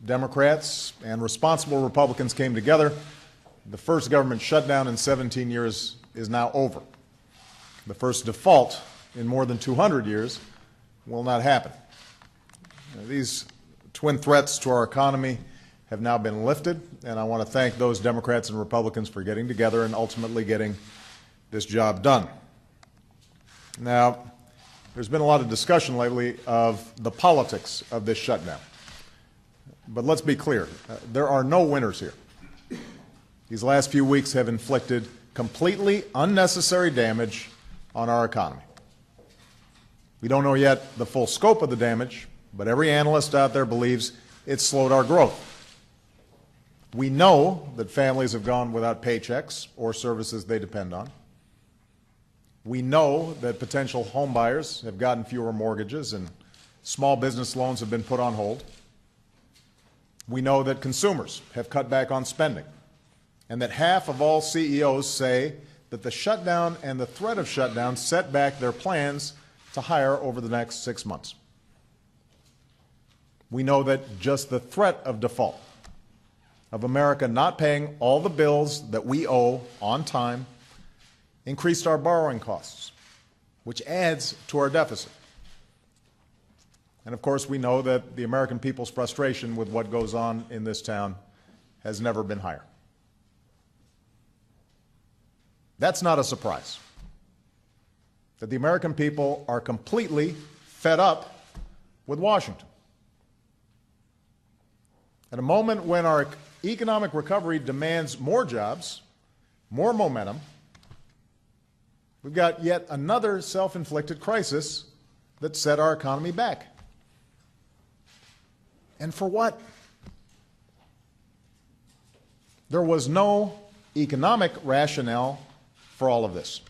Democrats and responsible Republicans came together, the first government shutdown in 17 years is now over. The first default in more than 200 years will not happen. These twin threats to our economy have now been lifted, and I want to thank those Democrats and Republicans for getting together and ultimately getting this job done. Now, there's been a lot of discussion lately of the politics of this shutdown. But let's be clear, there are no winners here. These last few weeks have inflicted completely unnecessary damage on our economy. We don't know yet the full scope of the damage, but every analyst out there believes it's slowed our growth. We know that families have gone without paychecks or services they depend on. We know that potential home buyers have gotten fewer mortgages and small business loans have been put on hold. We know that consumers have cut back on spending, and that half of all CEOs say that the shutdown and the threat of shutdown set back their plans to hire over the next 6 months. We know that just the threat of default, of America not paying all the bills that we owe on time, increased our borrowing costs, which adds to our deficit. And of course, we know that the American people's frustration with what goes on in this town has never been higher. That's not a surprise. That the American people are completely fed up with Washington. At a moment when our economic recovery demands more jobs, more momentum, we've got yet another self-inflicted crisis that set our economy back. And for what? There was no economic rationale for all of this.